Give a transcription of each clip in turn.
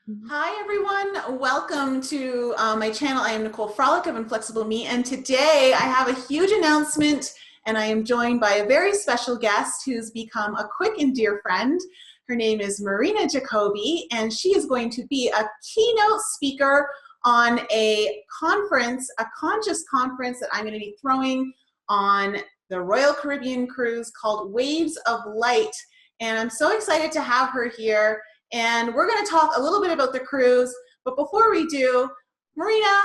Mhm. Hi everyone, welcome to my channel. I am Nicole Frolic of Inflexible Me, and today I have a huge announcement, and I am joined by a very special guest who's become a quick and dear friend. Her name is Marina Jacobi, and she is going to be a keynote speaker on a conference, a conscious conference that I'm going to be throwing on the Royal Caribbean cruise called Waves of Light. And I'm so excited to have her here. And we're going to talk a little bit about the cruise. But before we do, Marina,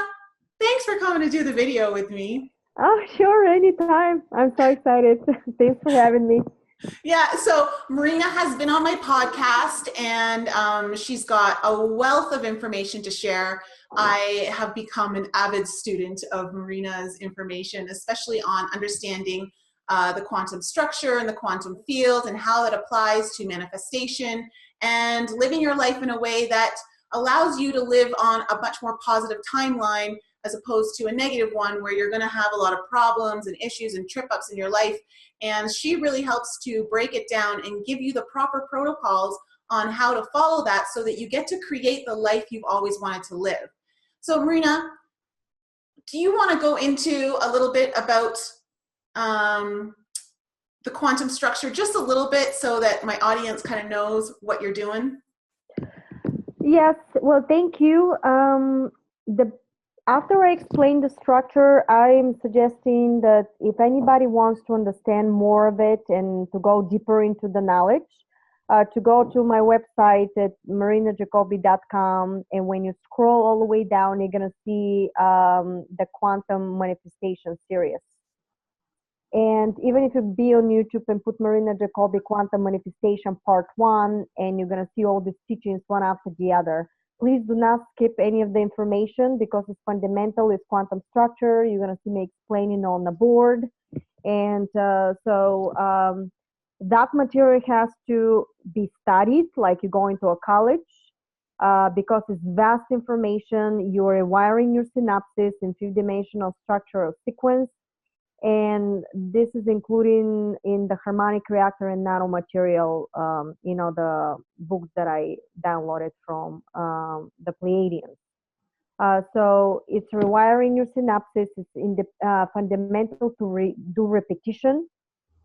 thanks for coming to do the video with me. Oh, sure, anytime. I'm so excited. Thanks for having me. Yeah, so Marina has been on my podcast, and she's got a wealth of information to share. I have become an avid student of Marina's information, especially on understanding the quantum structure and the quantum field and how it applies to manifestation and living your life in a way that allows you to live on a much more positive timeline as opposed to a negative one where you're going to have a lot of problems and issues and trip-ups in your life. And she really helps to break it down and give you the proper protocols on how to follow that so that you get to create the life you've always wanted to live. So Marina, do you want to go into a little bit about the quantum structure, just a little bit, so that my audience kind of knows what you're doing? Yes, well, thank you. After I explain the structure, I'm suggesting that if anybody wants to understand more of it and to go deeper into the knowledge, to go to my website at marinajacobi.com, and when you scroll all the way down, you're going to see the Quantum Manifestation series. And even if you be on YouTube and put Marina Jacobi Quantum Manifestation Part 1, and you're going to see all these teachings one after the other. Please do not skip any of the information because it's fundamental, it's quantum structure. You're going to see me explaining on the board. And that material has to be studied like you go into a college because it's vast information. You're wiring your synapses in three-dimensional structure or sequence. And this is including in the Harmonic Reactor and Nanomaterial, the books that I downloaded from the Pleiadians. So it's rewiring your synapses. It's fundamental to do repetition.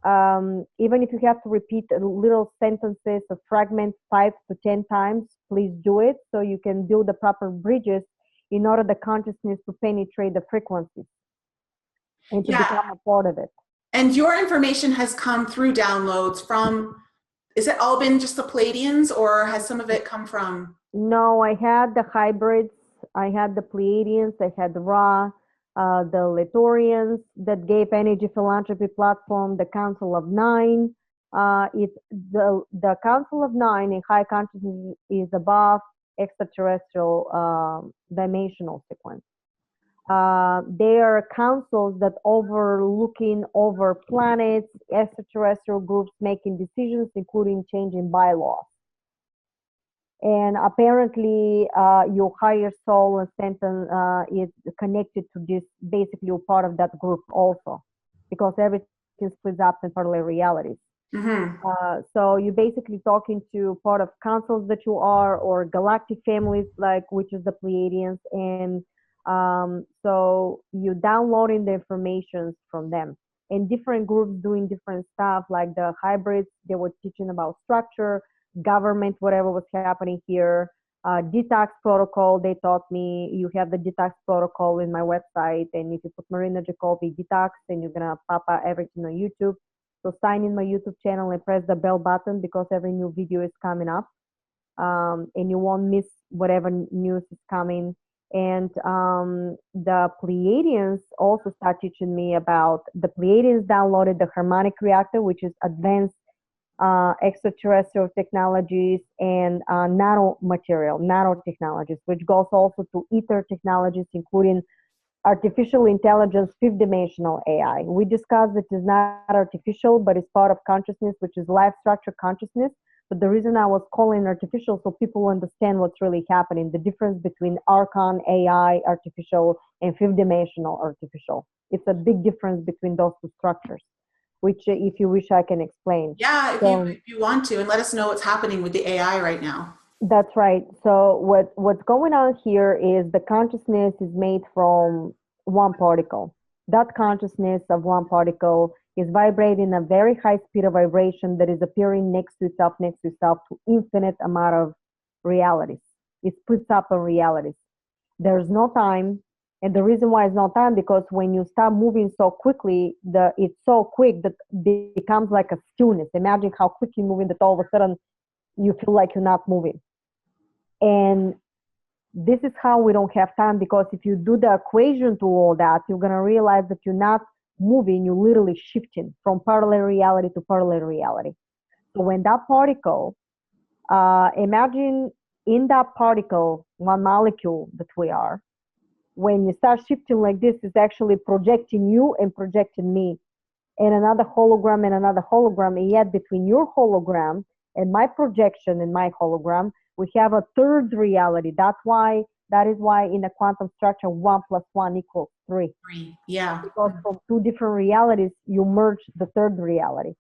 Even if you have to repeat little sentences or fragments 5 to 10 times, please do it so you can build the proper bridges in order the consciousness to penetrate the frequencies and to become a part of it. And your information has come through downloads from, is it all been just the Pleiadians, or has some of it come from? No, I had the hybrids, I had the Pleiadians, I had the Ra, the Littorians that gave Energy Philanthropy Platform, the Council of Nine. The Council of Nine in high consciousness is above extraterrestrial dimensional sequence. They are councils that overlooking over planets, extraterrestrial groups making decisions, including changing bylaws. And apparently, your higher soul and sentence is connected to this, basically a part of that group also, because everything splits up in parallel realities. Mm-hmm. So you're basically talking to part of councils that you are, or galactic families, like which is the Pleiadians, and so you're downloading the information from them. And different groups doing different stuff, like the hybrids, they were teaching about structure, government, whatever was happening here. Detox protocol, they taught me, you have the detox protocol in my website, and if you put Marina Jacobi detox, then you're gonna pop out everything on YouTube. So sign in my YouTube channel and press the bell button because every new video is coming up, and you won't miss whatever news is coming. And the Pleiadians also start teaching me about, the Pleiadians downloaded the Harmonic Reactor, which is advanced extraterrestrial technologies and nanotechnologies, which goes also to ether technologies, including artificial intelligence, fifth dimensional AI. We discussed it is not artificial, but it's part of consciousness, which is life structure consciousness. But the reason I was calling artificial, so people understand what's really happening, the difference between Archon, AI, artificial, and fifth dimensional artificial. It's a big difference between those two structures, which if you wish I can explain. Yeah, if you want to, and let us know what's happening with the AI right now. That's right. So what's going on here is the consciousness is made from one particle. That consciousness of one particle is vibrating a very high speed of vibration that is appearing next to itself to infinite amount of realities. It splits up in realities. There's no time, and the reason why it's no time because when you start moving so quickly, it's so quick that it becomes like a stillness. Imagine how quick you're moving that all of a sudden you feel like you're not moving. And this is how we don't have time because if you do the equation to all that, you're going to realize that you're not moving, you're literally shifting from parallel reality to parallel reality. So when that particle, imagine in that particle, one molecule that we are, when you start shifting like this, it's actually projecting you and projecting me and another hologram and another hologram. And yet between your hologram and my projection and my hologram, we have a third reality. That is why in the quantum structure, 1 plus 1 equals 3. Yeah. Because from two different realities, you merge the third reality.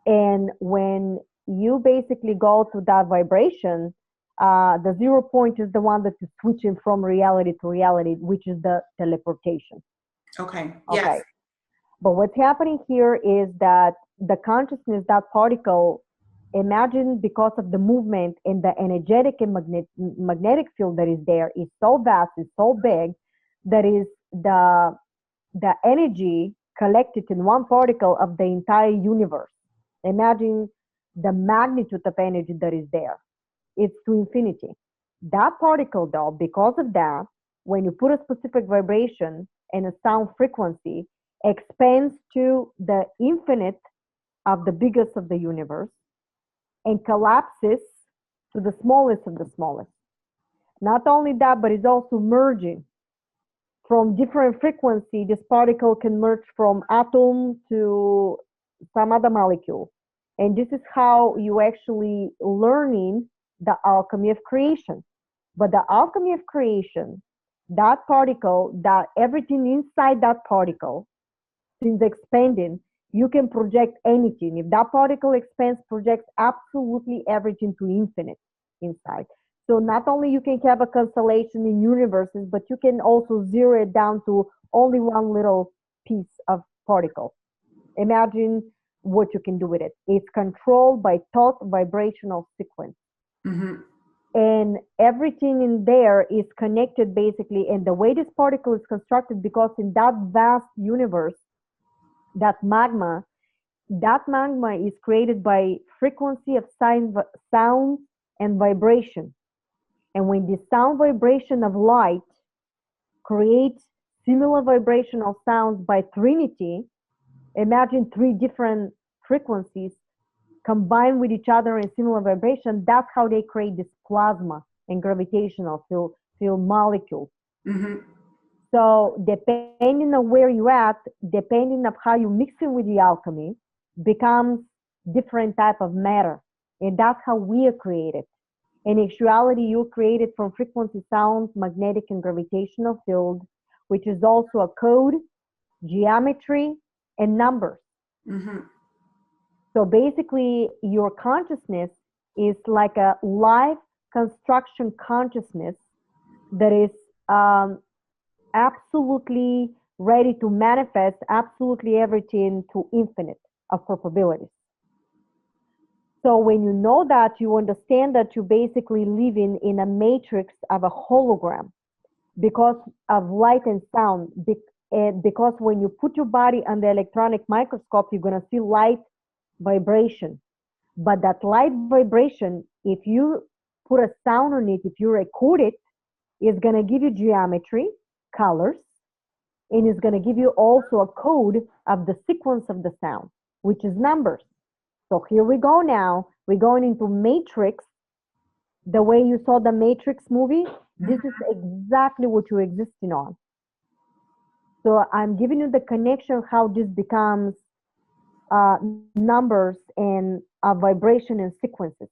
And when you basically go to that vibration, the 0 point is the one that is switching from reality to reality, which is the teleportation. Okay. Okay. Yes. But what's happening here is that the consciousness, that particle, imagine because of the movement and the energetic and magnetic field that is there is so vast, is so big, that is the energy collected in one particle of the entire universe. Imagine the magnitude of energy that is there. It's to infinity. That particle, though, because of that, when you put a specific vibration and a sound frequency, expands to the infinite of the biggest of the universe and collapses to the smallest of the smallest. Not only that, but it's also merging from different frequency. This particle can merge from atom to some other molecule. And this is how you actually learning the alchemy of creation. But the alchemy of creation, that particle, that everything inside that particle, since expanding, you can project anything. If that particle expands, projects absolutely everything to infinite inside. So not only you can have a constellation in universes, but you can also zero it down to only one little piece of particle. Imagine what you can do with it. It's controlled by thought vibrational sequence. Mm-hmm. And everything in there is connected basically. And the way this particle is constructed, because in that vast universe, that magma is created by frequency of sound and vibration. And when the sound vibration of light creates similar vibrational sounds by trinity, imagine 3 different frequencies combined with each other in similar vibration. That's how they create this plasma and gravitational field molecules. Mm-hmm. So depending on where you're at, depending on how you mix it with the alchemy, becomes different type of matter. And that's how we are created. In actuality, you're created from frequency, sound, magnetic, and gravitational field, which is also a code, geometry, and numbers. Mm-hmm. So basically, your consciousness is like a live construction consciousness that is absolutely ready to manifest absolutely everything to infinite of probabilities. So when you know that, you understand that you're basically living in a matrix of a hologram because of light and sound. Because when you put your body under electronic microscope, you're going to see light vibration. But that light vibration, if you put a sound on it, if you record it, it's going to give you geometry, colors, and it's going to give you also a code of the sequence of the sound, which is numbers. So here we go now. We're going into Matrix. The way you saw the Matrix movie, this is exactly what you're existing on. So I'm giving you the connection how this becomes numbers and vibration and sequences.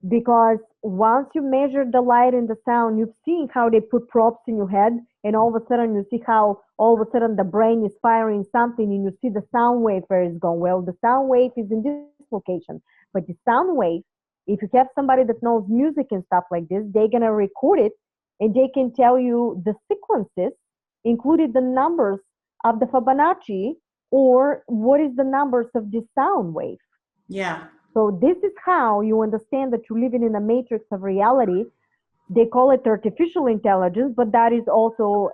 Because once you measure the light and the sound, you've seen how they put props in your head, and all of a sudden you see how all of a sudden the brain is firing something, and you see the sound wave where it's going. Well, the sound wave is in this location, but the sound wave If you have somebody that knows music and stuff like this, they're going to record it and they can tell you the sequences, including the numbers of the Fibonacci, or what is the numbers of this sound wave. Yeah. So this is how you understand that you're living in a matrix of reality. They call it artificial intelligence, but that is also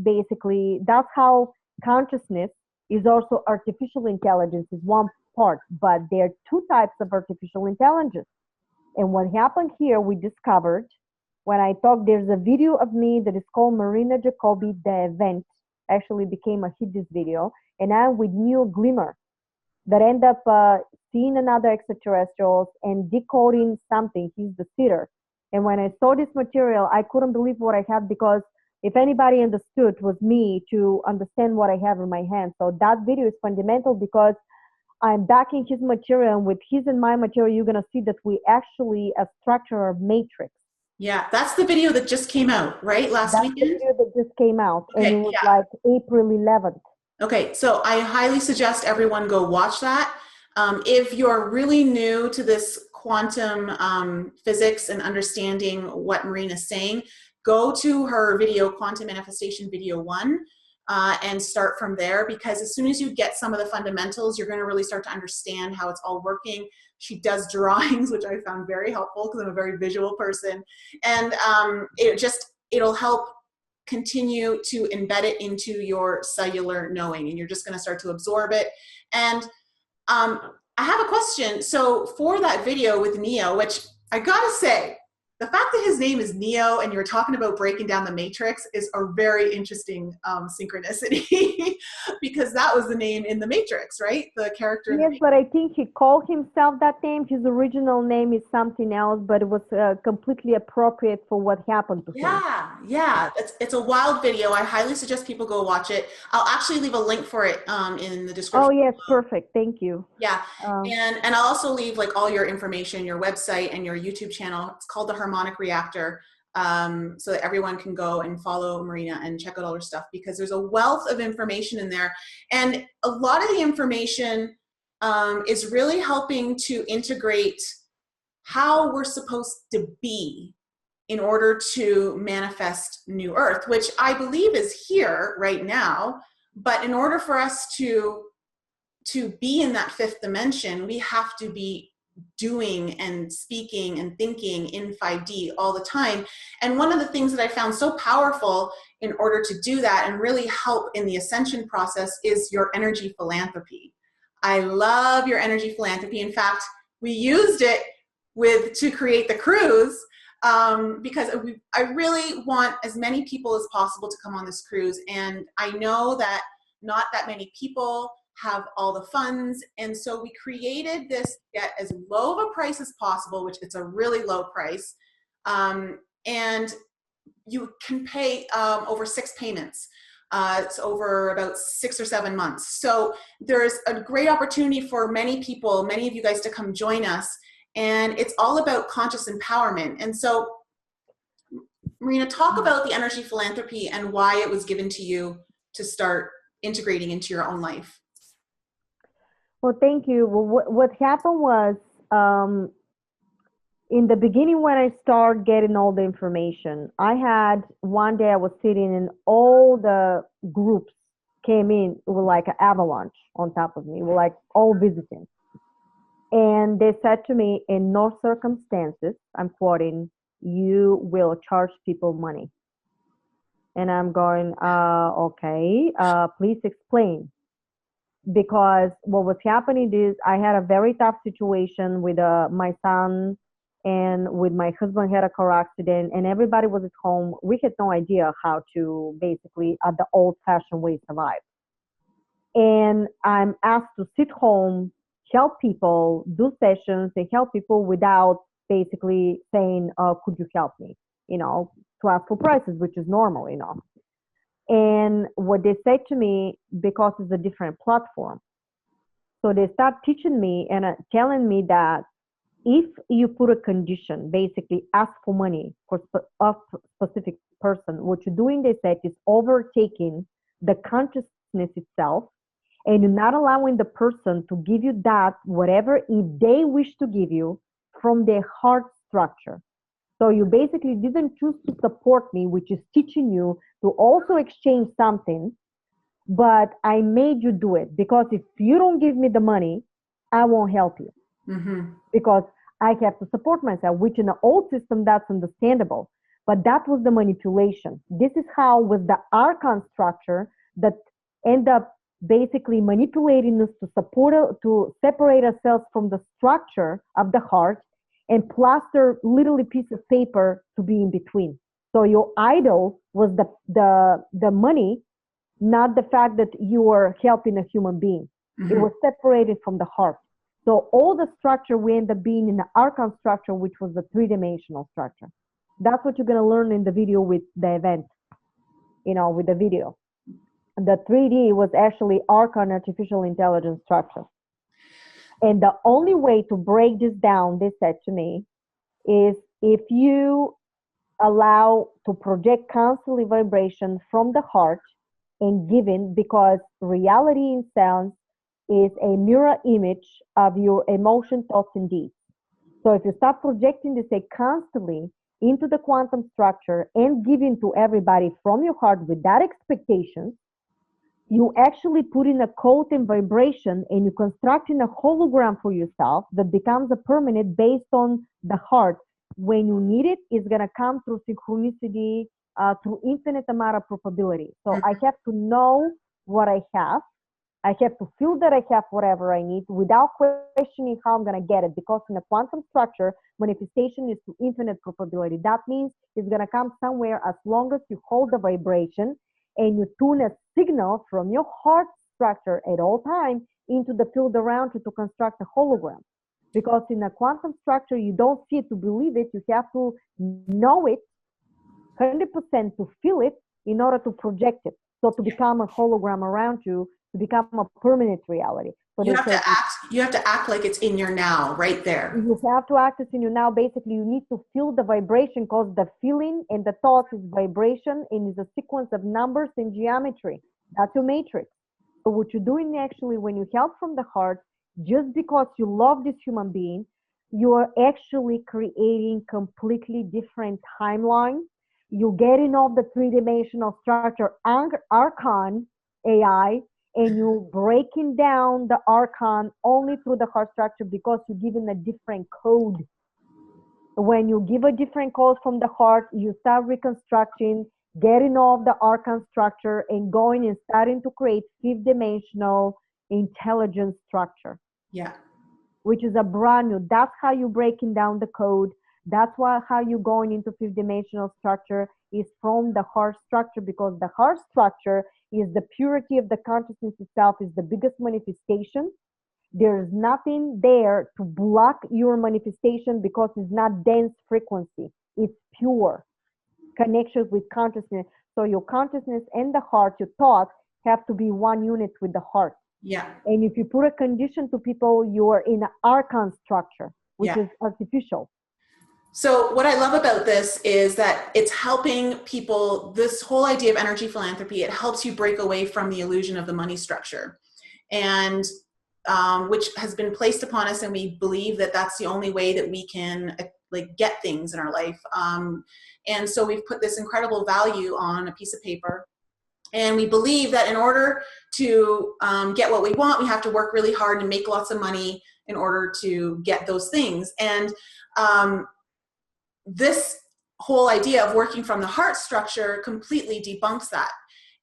basically, that's how consciousness is also artificial intelligence is one part, but there are two types of artificial intelligence. And what happened here, we discovered when I talked, there's a video of me that is called Marina Jacobi, the event actually became a hit, this video, and I'm with Neil Glimmer that end up seeing another extraterrestrials and decoding something. He's the sitter. And when I saw this material, I couldn't believe what I had, because if anybody understood, it was me to understand what I have in my hand. So that video is fundamental because I'm backing his material, and with his and my material, you're going to see that we actually structure a matrix. Yeah, that's the video that just came out, right? Last That's weekend? the video that just came out, Okay, and it was like April 11th. Okay, so I highly suggest everyone go watch that. If you're really new to this quantum physics and understanding what Marina's saying, go to her video, Quantum Manifestation Video 1, and start from there, because as soon as you get some of the fundamentals, you're going to really start to understand how it's all working. She does drawings, which I found very helpful because I'm a very visual person. And it'll help continue to embed it into your cellular knowing, and you're just going to start to absorb it. And I have a question. So for that video with Neo, which I gotta say, the fact that his name is Neo and you're talking about breaking down the matrix is a very interesting synchronicity because that was the name in the Matrix, right? The character. Yes, but I think he called himself that name. His original name is something else, but it was completely appropriate for what happened to him. Yeah. It's a wild video. I highly suggest people go watch it. I'll actually leave a link for it in the description. Oh, yes, perfect. Thank you. Yeah, and I'll also leave like all your information, your website and your YouTube channel. It's called the Harmonic Reactor, so that everyone can go and follow Marina and check out all her stuff, because there's a wealth of information in there. And a lot of the information is really helping to integrate how we're supposed to be in order to manifest New Earth, which I believe is here right now. But in order for us to be in that fifth dimension, we have to be doing and speaking and thinking in 5D all the time. And one of the things that I found so powerful in order to do that and really help in the ascension process is your energy philanthropy. I love your energy philanthropy. In fact, we used it to create the cruise because I really want as many people as possible to come on this cruise. And I know that not that many people have all the funds, and so we created this to get as low of a price as possible, which it's a really low price, and you can pay over 6 payments. It's over about 6 or 7 months. So there's a great opportunity for many people, many of you guys, to come join us, and it's all about conscious empowerment. And so, Marina, talk about the energy philanthropy and why it was given to you to start integrating into your own life. Well, thank you. Well, what happened was in the beginning when I started getting all the information, I had one day I was sitting and all the groups came in. It was like an avalanche on top of me. It was like all visiting. And they said to me, in no circumstances, I'm quoting, you will charge people money. And I'm going, okay, please explain. Because what was happening is I had a very tough situation with my son, and with my husband had a car accident, and everybody was at home. We had no idea how to basically, at the old-fashioned way, survive. And I'm asked to sit home, help people, do sessions, and help people without basically saying, could you help me? To ask for prices, which is normal, And what they said to me, because it's a different platform, so they start teaching me and telling me that if you put a condition, basically ask for money for a specific person, what you're doing, they said, is overtaking the consciousness itself, and you're not allowing the person to give you that, whatever, if they wish to give you, from the heart structure. So you basically didn't choose to support me, which is teaching you to also exchange something, but I made you do it because if you don't give me the money, I won't help you because I have to support myself, which in the old system, that's understandable. But that was the manipulation. This is how with the Archon structure that end up basically manipulating us to to separate ourselves from the structure of the heart and plaster literally piece of paper to be in between. So your idol was the money, not the fact that you were helping a human being. It was separated from the heart. So all the structure we end up being in the Archon structure, which was the three-dimensional structure. That's what you're going to learn in the video with the event, with the video. The 3D was actually Archon artificial intelligence structure. And the only way to break this down, they said to me, is if you allow to project constantly vibration from the heart and giving, because reality in sounds is a mirror image of your emotion, thoughts, and deeds. So if you start projecting this constantly into the quantum structure and giving to everybody from your heart without expectations, you actually put in a code and vibration and you constructing a hologram for yourself that becomes a permanent based on the heart. When you need it, it's going to come through synchronicity, through infinite amount of probability. So I have to know what I have. I have to feel that I have whatever I need without questioning how I'm going to get it. Because in a quantum structure, manifestation is to infinite probability. That means it's going to come somewhere as long as you hold the vibration and you tune a signal from your heart structure at all times into the field around you to construct a hologram. Because in a quantum structure, you don't see it to believe it. You have to know it 100% to feel it in order to project it. So to become a hologram around you, to become a permanent reality. So you have to act like it's in your now, right there. You have to act as in your now. Basically, you need to feel the vibration because the feeling and the thought is vibration and is a sequence of numbers and geometry. That's your matrix. So what you're doing actually when you help from the heart, just because you love this human being, you are actually creating completely different timeline. You're getting off the three-dimensional structure Archon AI, and you breaking down the Archon only through the heart structure because you're giving a different code. When you give a different code from the heart, you start reconstructing, getting off the Archon structure and going and starting to create fifth-dimensional intelligence structure. Yeah. Which is a brand new. That's how you're breaking down the code. That's how you're going into fifth-dimensional structure is from the heart structure, because the heart structure is the purity of the consciousness itself, is the biggest manifestation. There's nothing there to block your manifestation because it's not dense frequency. It's pure connection with consciousness. So your consciousness and the heart, your thoughts have to be one unit with the heart. Yeah. And if you put a condition to people, you are in an Archon structure, which is artificial. So what I love about this is that it's helping people, this whole idea of energy philanthropy, it helps you break away from the illusion of the money structure, and which has been placed upon us, and we believe that that's the only way that we can get things in our life. And so we've put this incredible value on a piece of paper, and we believe that in order to get what we want, we have to work really hard and make lots of money in order to get those things. And this whole idea of working from the heart structure completely debunks that.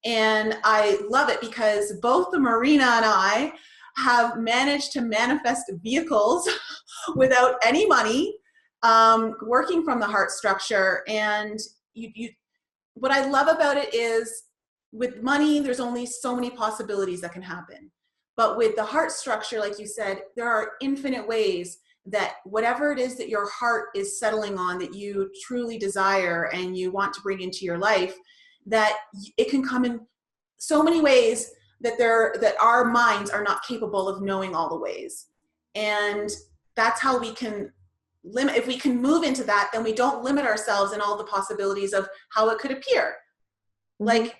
And I love it because both the Marina and I have managed to manifest vehicles without any money, working from the heart structure. And what I love about it is with money, there's only so many possibilities that can happen. But with the heart structure, like you said, there are infinite ways that whatever it is that your heart is settling on, that you truly desire and you want to bring into your life, that it can come in so many ways that our minds are not capable of knowing all the ways. And that's how we can limit. If we can move into that, then we don't limit ourselves in all the possibilities of how it could appear. Like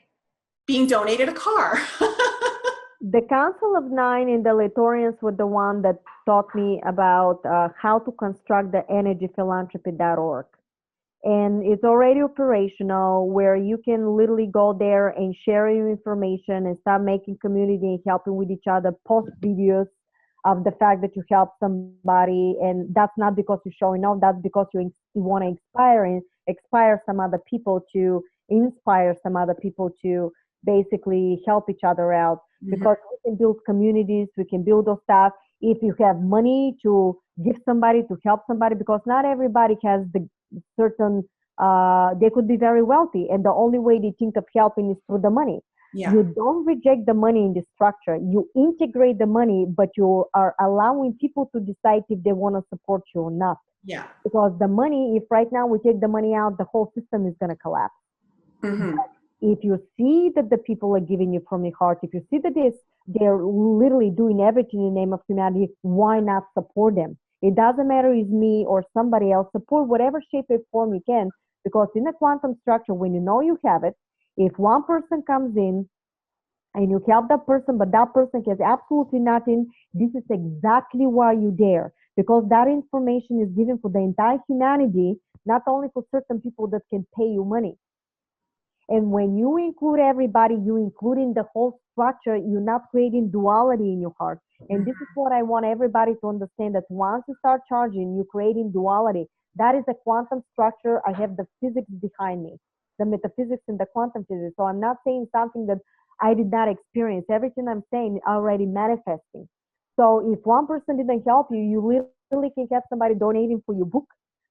being donated a car. The Council of Nine in the Litorians were the one that taught me about how to construct the energyphilanthropy.org. And it's already operational where you can literally go there and share your information and start making community and helping with each other, post videos of the fact that you help somebody. And that's not because you're showing off, that's because you want to inspire some other people to inspire some other people to basically help each other out. Because we can build communities, we can build those stuff. If you have money to give somebody, to help somebody, because not everybody has the certain they could be very wealthy and the only way they think of helping is through the money. Yeah. You don't reject the money in the structure, you integrate the money, but you are allowing people to decide if they want to support you or not. Yeah. Because the money, if right now we take the money out, the whole system is going to collapse. If you see that the people are giving you from your heart, if you see that they're literally doing everything in the name of humanity, why not support them? It doesn't matter if it's me or somebody else. Support whatever shape or form you can, because in a quantum structure, when you know you have it, if one person comes in and you help that person, but that person has absolutely nothing, this is exactly why you're there. Because that information is given for the entire humanity, not only for certain people that can pay you money. And when you include everybody, you including the whole structure, you're not creating duality in your heart. And this is what I want everybody to understand, that once you start charging, you're creating duality. That is a quantum structure. I have the physics behind me, the metaphysics and the quantum physics. So I'm not saying something that I did not experience. Everything I'm saying is already manifesting. So if one person didn't help you, you literally can have somebody donating for your book,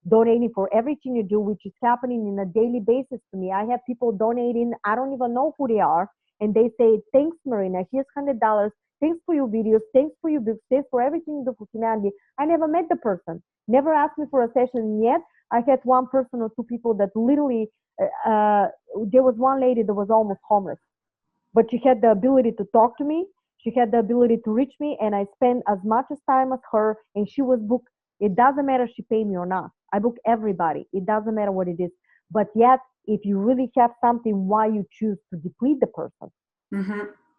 donating for everything you do, which is happening in a daily basis to me. I have people donating, I don't even know who they are, and they say, thanks, Marina, here's $100, thanks for your videos, thanks for your books, thanks for everything you do for humanity. I never met the person, never asked me for a session yet. I had one person or two people that literally, there was one lady that was almost homeless, but she had the ability to talk to me, she had the ability to reach me, and I spent as much as time as her, and she was booked. It doesn't matter if she paid me or not. I book everybody. It doesn't matter what it is. But yet, if you really have something, why you choose to deplete the person?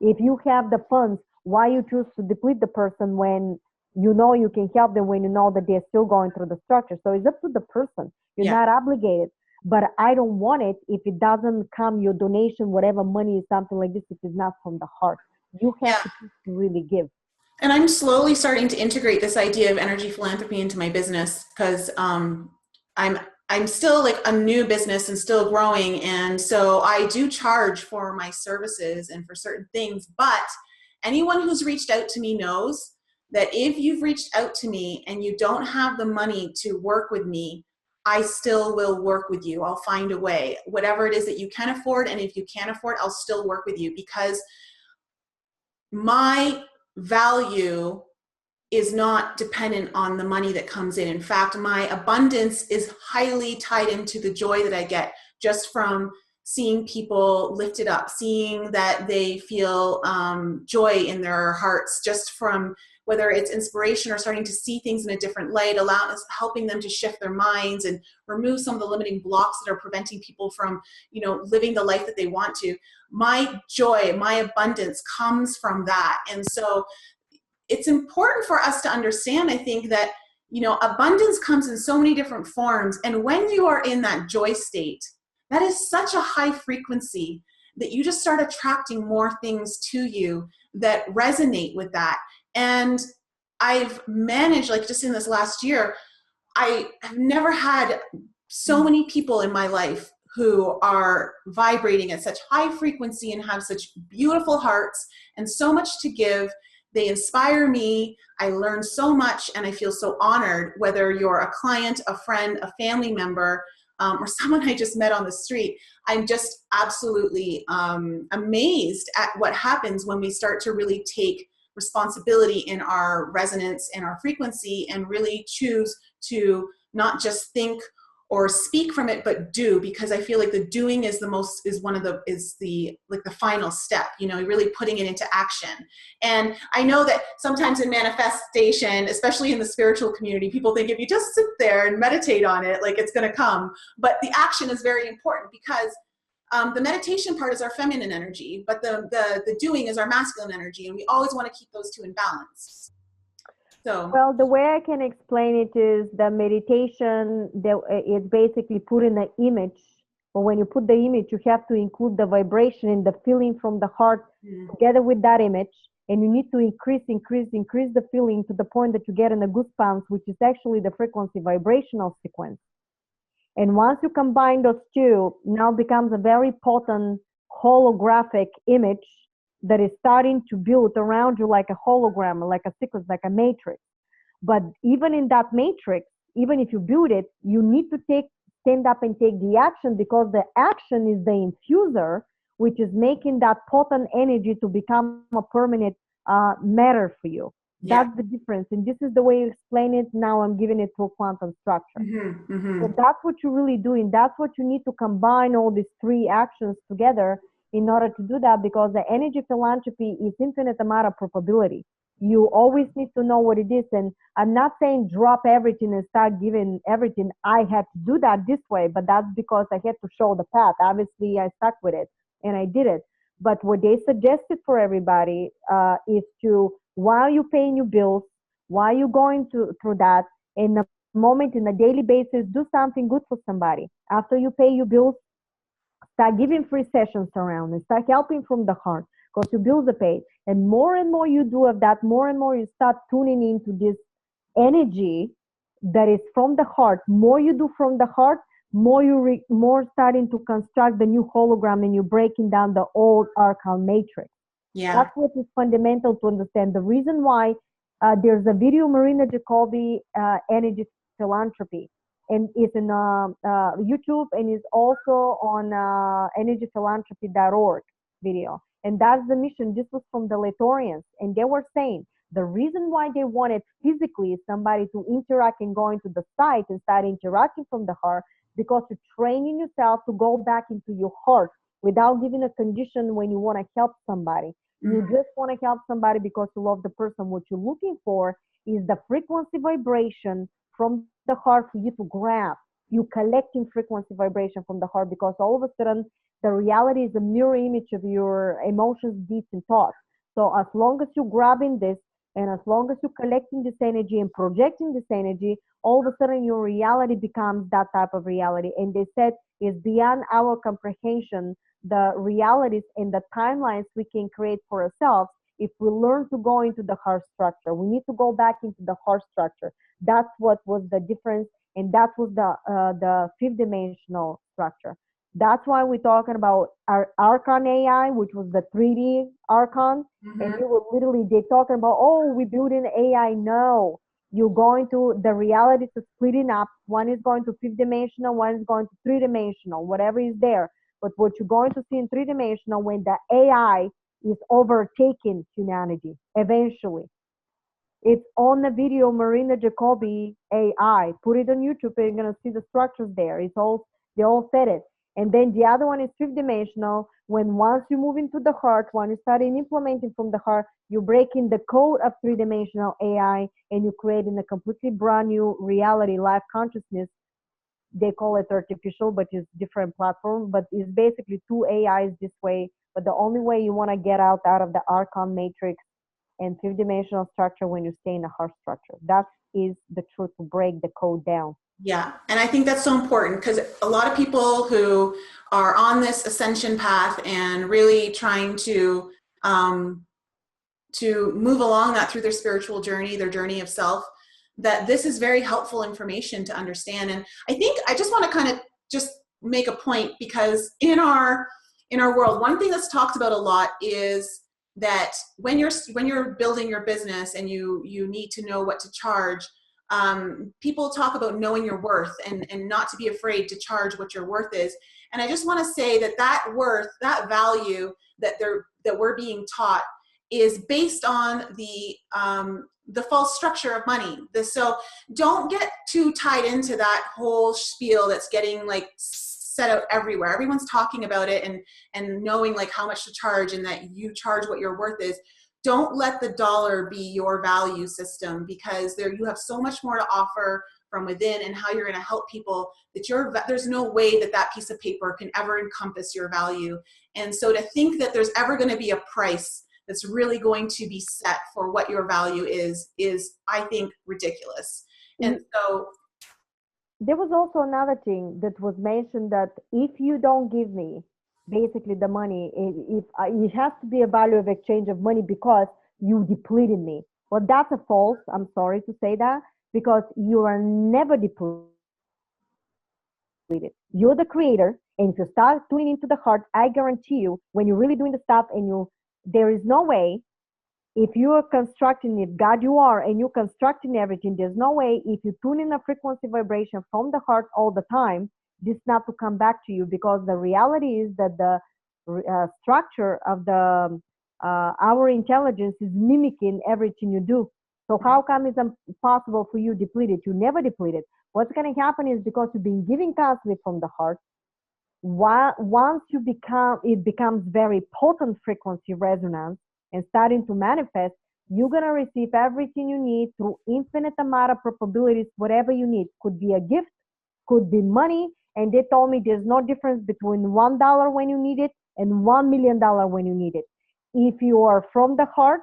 If you have the funds, why you choose to deplete the person when you know you can help them, when you know that they're still going through the structure? So it's up to the person. You're not obligated. But I don't want it if it doesn't come, your donation, whatever money is something like this, if it's not from the heart. You have to really give. And I'm slowly starting to integrate this idea of energy philanthropy into my business, because I'm still like a new business and still growing. And so I do charge for my services and for certain things, but anyone who's reached out to me knows that if you've reached out to me and you don't have the money to work with me, I still will work with you. I'll find a way, whatever it is that you can afford. And if you can't afford, I'll still work with you, because my value is not dependent on the money that comes in. In fact, my abundance is highly tied into the joy that I get just from seeing people lifted up, seeing that they feel joy in their hearts, just from whether it's inspiration or starting to see things in a different light, helping them to shift their minds and remove some of the limiting blocks that are preventing people from, living the life that they want to. My joy, my abundance comes from that. And so it's important for us to understand, I think, that, abundance comes in so many different forms. And when you are in that joy state, that is such a high frequency that you just start attracting more things to you that resonate with that. And I've managed, like just in this last year, I have never had so many people in my life who are vibrating at such high frequency and have such beautiful hearts and so much to give. They inspire me. I learn so much, and I feel so honored, whether you're a client, a friend, a family member, or someone I just met on the street. I'm just absolutely amazed at what happens when we start to really take responsibility in our resonance and our frequency, and really choose to not just think or speak from it, but do, because I feel like the doing is the final step, really putting it into action. And I know that sometimes in manifestation, especially in the spiritual community, people think if you just sit there and meditate on it, like it's going to come. But the action is very important, because The meditation part is our feminine energy, but the doing is our masculine energy, and we always want to keep those two in balance. So, Well, the way I can explain it is the meditation, it's basically putting an image, but when you put the image, you have to include the vibration and the feeling from the heart together with that image. And you need to increase the feeling to the point that you get in the goosebumps, which is actually the frequency vibrational sequence. And once you combine those two, now becomes a very potent holographic image that is starting to build around you like a hologram, like a sequence, like a matrix. But even in that matrix, even if you build it, you need to stand up and take the action, because the action is the infuser, which is making that potent energy to become a permanent matter for you. yeah. That's the difference. And this is the way you explain it. Now I'm giving it through quantum structure. So that's what you're really doing. That's what you need to combine all these three actions together in order to do that, because the energy philanthropy is infinite amount of probability. You always need to know what it is. And I'm not saying drop everything and start giving everything. I had to do that this way, but that's because I had to show the path. Obviously, I stuck with it and I did it. But what they suggested for everybody is to, while you're paying your bills, while you're going through that, in the moment, in a daily basis, do something good for somebody. After you pay your bills, start giving free sessions around and start helping from the heart, because your bills are paid. And more you do of that, more and more you start tuning into this energy that is from the heart. More you do from the heart, more starting to construct the new hologram, and you're breaking down the old Archon matrix. Yeah. That's what is fundamental to understand. The reason why there's a video, Marina Jacobi, Energy Philanthropy, and it's in YouTube, and it's also on energyphilanthropy.org video. And that's the mission. This was from the Latorians, and they were saying the reason why they wanted physically somebody to interact and go into the site and start interacting from the heart, because you're training yourself to go back into your heart without giving a condition when you want to help somebody. You just want to help somebody because you love the person. What you're looking for is the frequency vibration from the heart for you to grab. You collecting frequency vibration from the heart, because all of a sudden the reality is a mirror image of your emotions, deeds, and thoughts. So as long as you're grabbing this, and as long as you're collecting this energy and projecting this energy, all of a sudden your reality becomes that type of reality. And they said it's beyond our comprehension, the realities and the timelines we can create for ourselves if we learn to go into the heart structure. We need to go back into the heart structure. That's what was the difference, and that was the fifth dimensional structure. That's why we're talking about our Archon AI, which was the 3D Archon. And we were literally, they're talking about, oh, we're building AI. No, you're going to, the reality is splitting up. One is going to fifth dimensional, one is going to three dimensional, whatever is there. But what you're going to see in three dimensional, when the AI is overtaking humanity, eventually. It's on the video, Marina Jacobi AI. Put it on YouTube, and you're going to see the structures there. It's all, they all said it. And then the other one is fifth dimensional. When once you move into the heart, when you start implementing from the heart, you're breaking the code of three-dimensional AI, and you're creating a completely brand new reality, life consciousness. They call it artificial, but it's different platform. But it's basically two AIs this way. But the only way you want to get out of the Archon matrix and fifth dimensional structure when you stay in the heart structure. That is the truth, to break the code down. Yeah, and I think that's so important, because a lot of people who are on this ascension path and really trying to move along that through their spiritual journey, their journey of self, that this is very helpful information to understand. And I think I just want to kind of just make a point, because in our world, one thing that's talked about a lot is that when you're building your business and you need to know what to charge, people talk about knowing your worth and not to be afraid to charge what your worth is. And I just want to say that worth, that value that we're being taught is based on the false structure of money. So don't get too tied into that whole spiel that's getting like set out everywhere. Everyone's talking about it and knowing like how much to charge, and that you charge what your worth is. Don't let the dollar be your value system, because you have so much more to offer from within, and how you're going to help people, that there's no way that that piece of paper can ever encompass your value. And so to think that there's ever going to be a price that's really going to be set for what your value is I think ridiculous. And so there was also another thing that was mentioned, that if you don't give me basically the money, it has to be a value of exchange of money because you depleted me. Well, that's a false. I'm sorry to say that, because you are never depleted. You're the creator, and if you start tuning into the heart, I guarantee you, when you're really doing the stuff, there is no way. If you are constructing it, God you are, and you're constructing everything, there's no way, if you tune in a frequency vibration from the heart all the time, this not to come back to you, because the reality is that the structure of our intelligence is mimicking everything you do. So how come it's impossible for you depleted? You never depleted. What's going to happen is, because you've been giving constantly from the heart, once it becomes very potent frequency resonance and starting to manifest, you're going to receive everything you need through infinite amount of probabilities, whatever you need. Could be a gift, could be money. And they told me there's no difference between $1 when you need it and $1 million when you need it. If you are from the heart,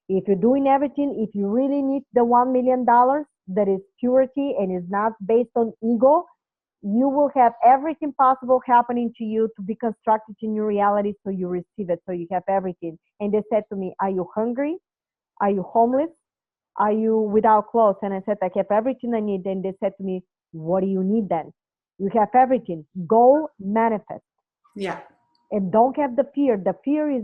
if you're doing everything, if you really need the $1 million, that is purity and is not based on ego, you will have everything possible happening to you to be constructed in your reality, so you receive it, so you have everything. And they said to me, are you hungry? Are you homeless? Are you without clothes? And I said, I have everything I need. And they said to me, what do you need then? You have everything. Go manifest. Yeah. And don't have the fear. The fear is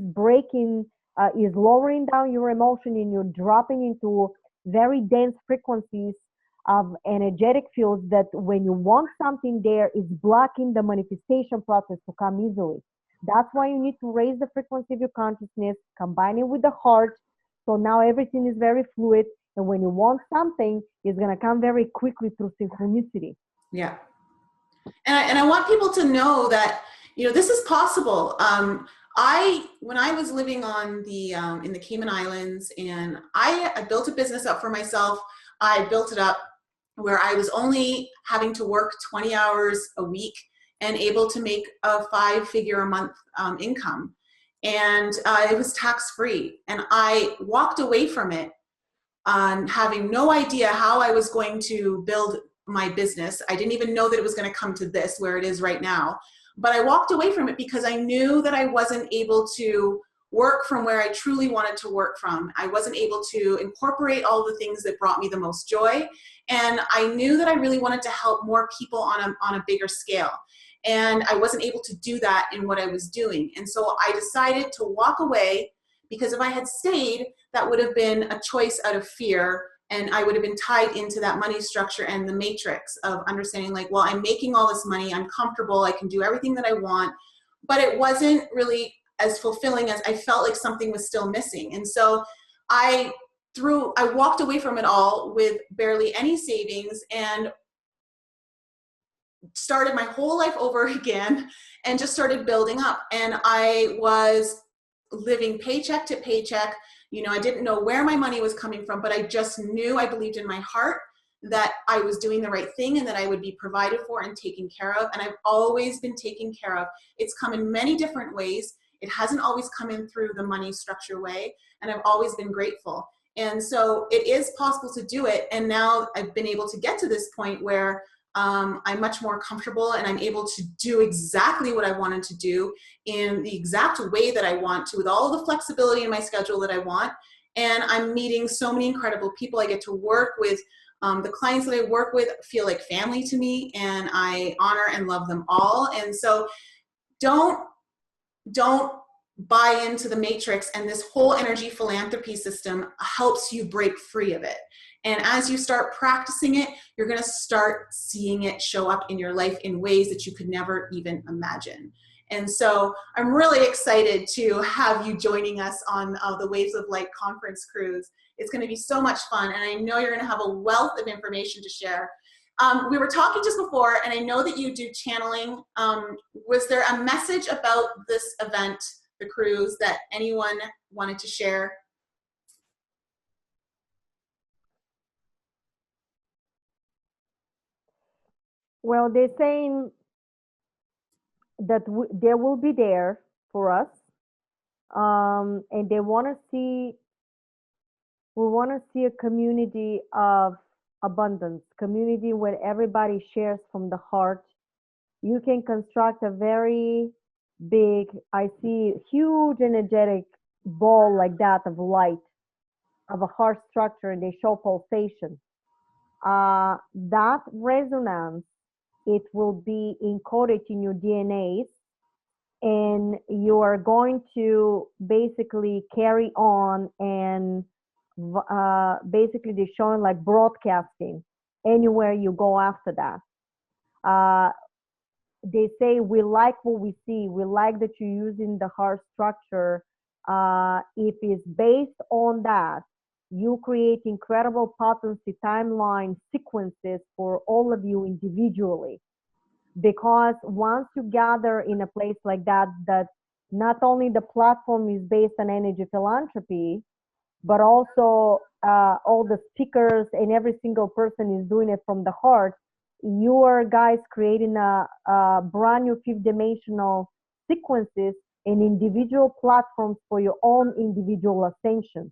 is lowering down your emotion, and you're dropping into very dense frequencies of energetic fields that when you want something there, is blocking the manifestation process to come easily. That's why you need to raise the frequency of your consciousness, combine it with the heart. So now everything is very fluid. And when you want something, it's going to come very quickly through synchronicity. Yeah. And I want people to know that, this is possible. When I was living on in the Cayman Islands, and I built a business up for myself, I built it up where I was only having to work 20 hours a week and able to make a 5-figure a month income. And it was tax-free. And I walked away from it having no idea how I was going to build my business. I didn't even know that it was going to come to this, where it is right now. But I walked away from it because I knew that I wasn't able to work from where I truly wanted to work from. I wasn't able to incorporate all the things that brought me the most joy. And I knew that I really wanted to help more people on a bigger scale. And I wasn't able to do that in what I was doing. And so I decided to walk away, because if I had stayed, that would have been a choice out of fear. And I would have been tied into that money structure and the matrix of understanding, like, well, I'm making all this money, I'm comfortable, I can do everything that I want. But it wasn't really as fulfilling, as I felt like something was still missing. And so I walked away from it all with barely any savings, and started my whole life over again, and just started building up. And I was living paycheck to paycheck. I didn't know where my money was coming from, but I just knew, I believed in my heart that I was doing the right thing, and that I would be provided for and taken care of. And I've always been taken care of. It's come in many different ways. It hasn't always come in through the money structure way, and I've always been grateful. And so it is possible to do it. And now I've been able to get to this point where I'm much more comfortable, and I'm able to do exactly what I wanted to do in the exact way that I want to, with all the flexibility in my schedule that I want. And I'm meeting so many incredible people. I get to work with the clients that I work with feel like family to me, and I honor and love them all. And so don't buy into the matrix, and this whole energy philanthropy system helps you break free of it. And as you start practicing it, you're going to start seeing it show up in your life in ways that you could never even imagine. And so I'm really excited to have you joining us on the Waves of Light conference cruise. It's going to be so much fun, and I know you're going to have a wealth of information to share. We were talking just before, and I know that you do channeling. Was there a message about this event, the cruise, that anyone wanted to share? Well, they're saying that they will be there for us, and they want to see. We want to see a community of abundance, community where everybody shares from the heart. You can construct a very big, I see huge energetic ball like that of light, of a heart structure, and they show pulsation. That resonance, it will be encoded in your DNAs, and you are going to basically carry on and basically they're showing like broadcasting anywhere you go after that. Uh, they say we like what we see. We like that you're using the heart structure. If it's based on that, you create incredible potency timeline sequences for all of you individually. Because once you gather in a place like that, that not only the platform is based on energy philanthropy, but also all the speakers and every single person is doing it from the heart. You are guys creating a brand new fifth dimensional sequences and individual platforms for your own individual ascension.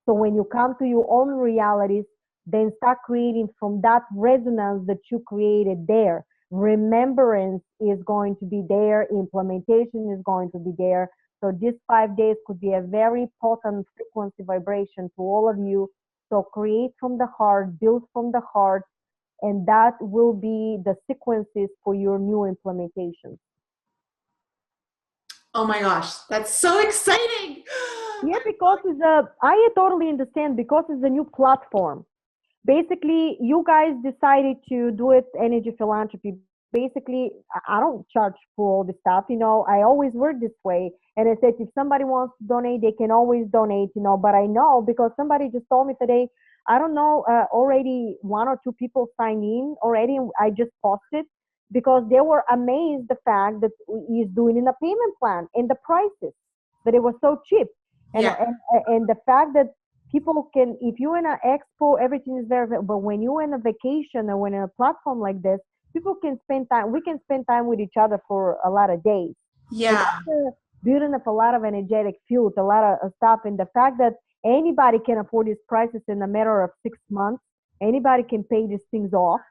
So when you come to your own realities, then start creating from that resonance that you created there. Remembrance is going to be there, implementation is going to be there. So these 5 days could be a very potent frequency vibration to all of you. So create from the heart, build from the heart, and that will be the sequences for your new implementations. Oh my gosh, that's so exciting. Yeah, because I totally understand, because it's a new platform. Basically, you guys decided to do it energy philanthropy. Basically, I don't charge for all this stuff. I always work this way. And I said, if somebody wants to donate, they can always donate, but I know because somebody just told me today, I don't know, already one or two people signed in already. I just posted because they were amazed the fact that he's doing in a payment plan and the prices, that it was so cheap. And, Yeah. and the fact that people can, if you're in an expo, everything is there, but when you're in a vacation or when in a platform like this, people can spend time, we can spend time with each other for a lot of days. And Yeah. that's building up a lot of energetic field, a lot of stuff. And the fact that anybody can afford these prices in a matter of 6 months, anybody can pay these things off.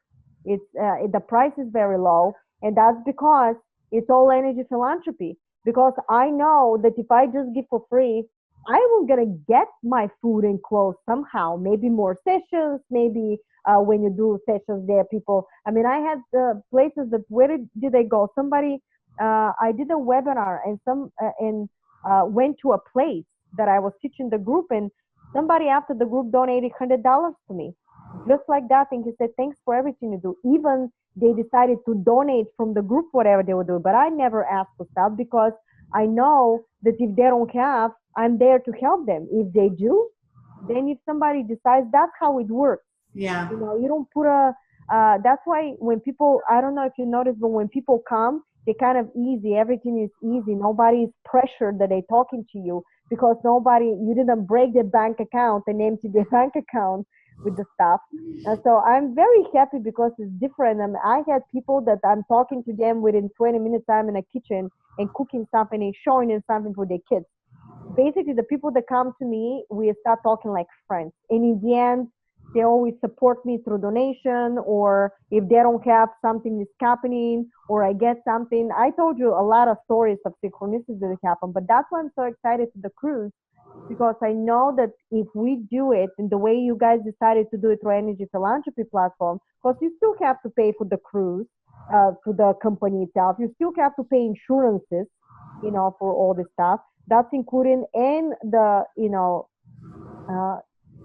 It's the price is very low, and that's because it's all energy philanthropy. Because I know that if I just give for free, I will gonna get my food and clothes somehow. Maybe more sessions. Maybe when you do sessions, there people. I mean, I had places that where did they go? Somebody. I did a webinar and went to a place that I was teaching the group, and somebody after the group donated $100 to me, just like that. And he said, "Thanks for everything you do." Even they decided to donate from the group whatever they would do, but I never asked for stuff because I know that if they don't have, I'm there to help them. If they do, then if somebody decides, that's how it works. Yeah. You don't put that's why when people, I don't know if you notice, but when people come, they kind of easy. Everything is easy. Nobody is pressured that they're talking to you because you didn't break their bank account and empty their bank account with the stuff. And so I'm very happy because it's different. And I had people that I'm talking to them within 20 minutes. I'm in a kitchen and cooking something and showing them something for their kids. Basically, the people that come to me, we start talking like friends. And in the end, they always support me through donation, or if they don't have something is happening, or I get something. I told you a lot of stories of synchronicities that happen, but that's why I'm so excited to the cruise, because I know that if we do it in the way you guys decided to do it through Energy Philanthropy platform, because you still have to pay for the cruise, to the company itself. You still have to pay insurances, for all this stuff. That's including in the,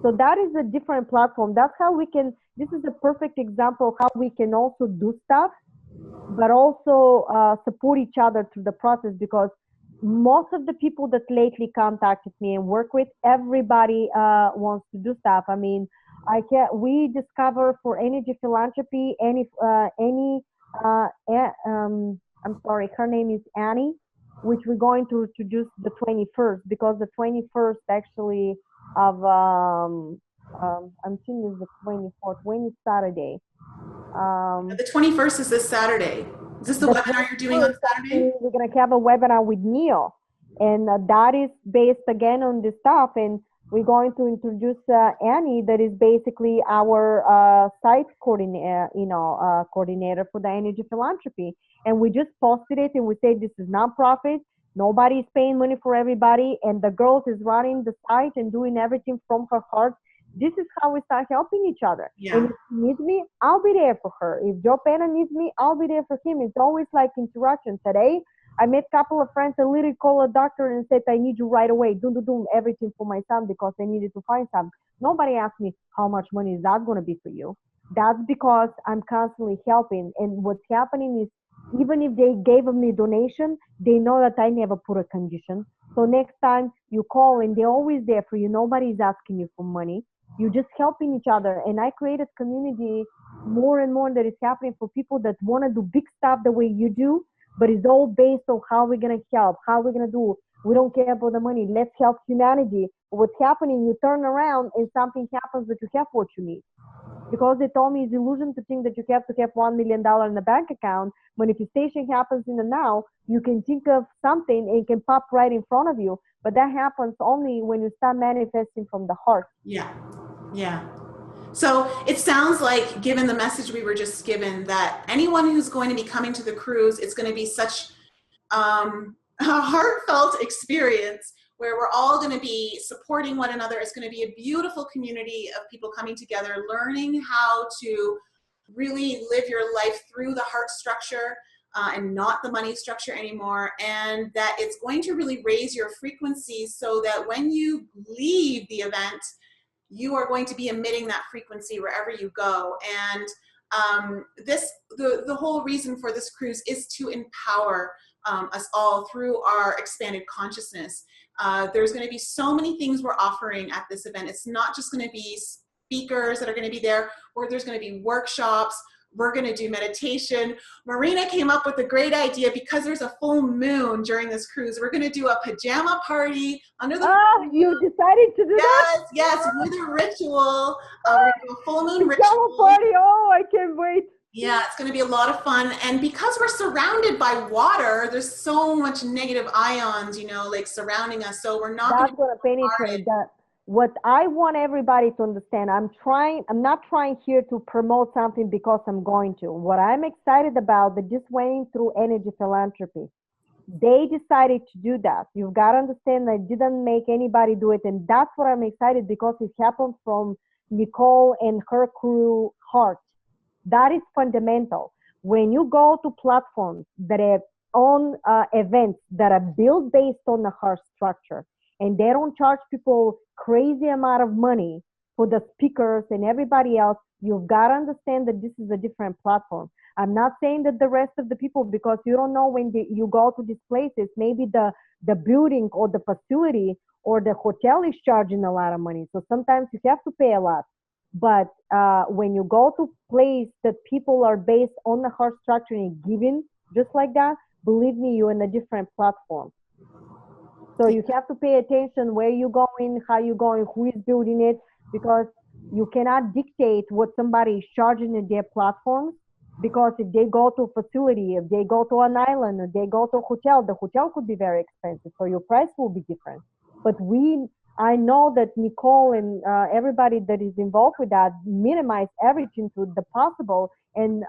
so that is a different platform. That's how we can, this is a perfect example of how we can also do stuff, but also support each other through the process, because most of the people that lately contacted me and work with, everybody wants to do stuff. I mean, we discover for Energy Philanthropy, I'm sorry, her name is Annie, which we're going to introduce the 21st, because the 21st actually of I'm thinking is the 24th, when is Saturday. The 21st is this Saturday. Is this the webinar you're doing on Saturday? We're going to have a webinar with Neil, and that is based again on this stuff. And we're going to introduce Annie, that is basically our site coordinator, coordinator for the energy philanthropy. And we just posted it, and we said this is nonprofit. Nobody's paying money for everybody, and the girls is running the site and doing everything from her heart. This is how we start helping each other. Yeah. And if she needs me, I'll be there for her. If Joe Pena needs me, I'll be there for him. It's always like interaction. Today, I met a couple of friends. I literally called a doctor and said, I need you right away. Do everything for my son because I needed to find something. Nobody asked me, how much money is that going to be for you? That's because I'm constantly helping. And what's happening is, even if they gave me donation, they know that I never put a condition. So next time you call and they're always there for you. Nobody's asking you for money. You're just helping each other. And I created community more and more that is happening for people that want to do big stuff the way you do, but it's all based on how we're going to help, how we're going to do. We don't care about the money. Let's help humanity. What's happening, you turn around and something happens that you have what you need. Because they told me it's illusion to think that you have to have $1 million in the bank account. Manifestation happens in the now. You can think of something and it can pop right in front of you. But that happens only when you start manifesting from the heart. Yeah. Yeah. So it sounds like, given the message we were just given, that anyone who's going to be coming to the cruise, it's going to be such a heartfelt experience where we're all going to be supporting one another. It's going to be a beautiful community of people coming together, learning how to really live your life through the heart structure and not the money structure anymore. And that it's going to really raise your frequency so that when you leave the event, you are going to be emitting that frequency wherever you go. And the whole reason for this cruise is to empower us all through our expanded consciousness. There's going to be so many things we're offering at this event. It's not just going to be speakers that are going to be there, or there's going to be workshops. We're going to do meditation. Marina came up with a great idea because there's a full moon during this cruise. We're going to do a pajama party under the full moon. You decided to do that? Yes, with a ritual. We're going to do a full moon ritual. Pajama party. Oh, I can't wait. Yeah, it's going to be a lot of fun. And because we're surrounded by water, there's so much negative ions, like surrounding us. So we're not going to penetrate that. What I want everybody to understand, I'm not trying here to promote something because I'm going to. What I'm excited about, that just went through energy philanthropy. They decided to do that. You've got to understand that I didn't make anybody do it. And that's what I'm excited because it happened from Nicole and her crew heart. That is fundamental. When you go to platforms that have on events that are built based on the heart structure, and they don't charge people crazy amount of money for the speakers and everybody else, you've got to understand that this is a different platform. I'm not saying that the rest of the people, because you don't know when you go to these places, maybe the building or the facility or the hotel is charging a lot of money. So sometimes you have to pay a lot. But when you go to place that people are based on the heart structure and giving just like that, believe me, you're in a different platform. So you have to pay attention where you're going, how you're going, who is building it, because you cannot dictate what somebody is charging in their platforms. Because if they go to a facility, if they go to an island, or they go to a hotel, the hotel could be very expensive. So your price will be different. But I know that Nicole and everybody that is involved with that minimize everything to the possible. And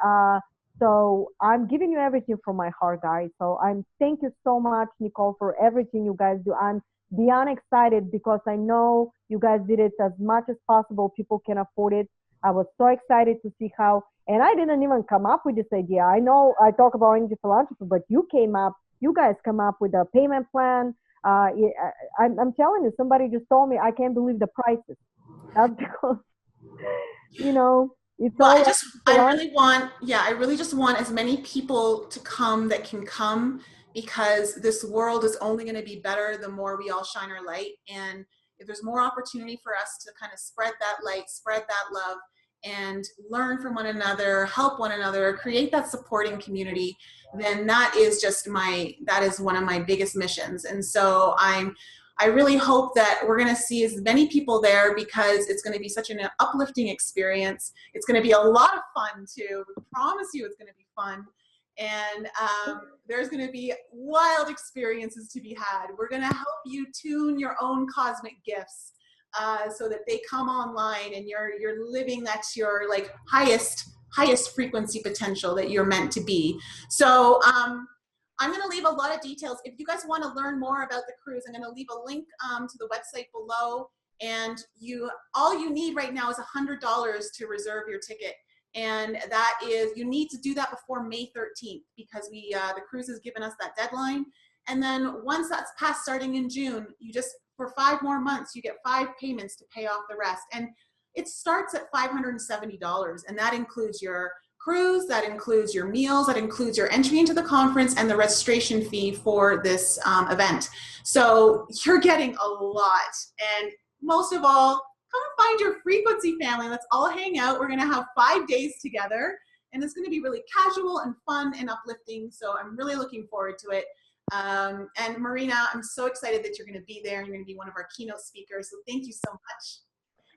so I'm giving you everything from my heart, guys. So thank you so much, Nicole, for everything you guys do. I'm beyond excited because I know you guys did it as much as possible. People can afford it. I was so excited to see how, and I didn't even come up with this idea. I know I talk about energy philanthropy, but you guys come up with a payment plan. I'm telling you, somebody just told me, I can't believe the prices. That's because, it's well, I really just want as many people to come that can come, because this world is only going to be better the more we all shine our light. And if there's more opportunity for us to kind of spread that light, spread that love, and learn from one another, help one another, create that supporting community, then that is one of my biggest missions. And so I'm I really hope that we're going to see as many people there because it's going to be such an uplifting experience. It's going to be a lot of fun too. I promise you it's going to be fun. And there's going to be wild experiences to be had. We're going to help you tune your own cosmic gifts so that they come online and you're living at your like highest frequency potential that you're meant to be. So I'm going to leave a lot of details. If you guys want to learn more about the cruise, I'm going to leave a link to the website below. And all you need right now is $100 to reserve your ticket. And that is, you need to do that before May 13th because the cruise has given us that deadline. And then once that's passed, starting in June, for 5 more months, you get 5 payments to pay off the rest. And it starts at $570. And that includes your cruise, that includes your meals, that includes your entry into the conference and the registration fee for this event. So you're getting a lot. And most of all, come and find your frequency family. Let's all hang out. We're going to have 5 days together and it's going to be really casual and fun and uplifting. So I'm really looking forward to it. And Marina, I'm so excited that you're going to be there and you're going to be one of our keynote speakers. So thank you so much.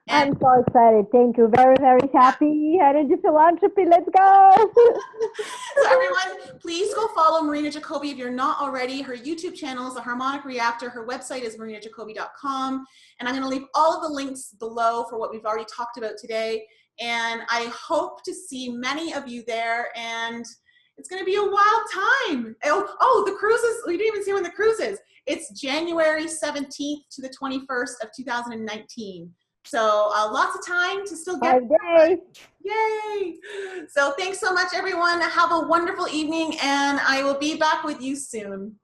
And I'm so excited. Thank you. Very, very happy. Energy philanthropy. Let's go. So everyone, please go follow Marina Jacobi if you're not already. Her YouTube channel is the Harmonic Reactor. Her website is marinajacobi.com. And I'm going to leave all of the links below for what we've already talked about today. And I hope to see many of you there. And it's going to be a wild time. Oh, the cruises. We didn't even see when the cruise is. It's January 17th to the 21st of 2019. So lots of time to still get 5 days. Yay! So thanks so much, everyone. Have a wonderful evening, and I will be back with you soon.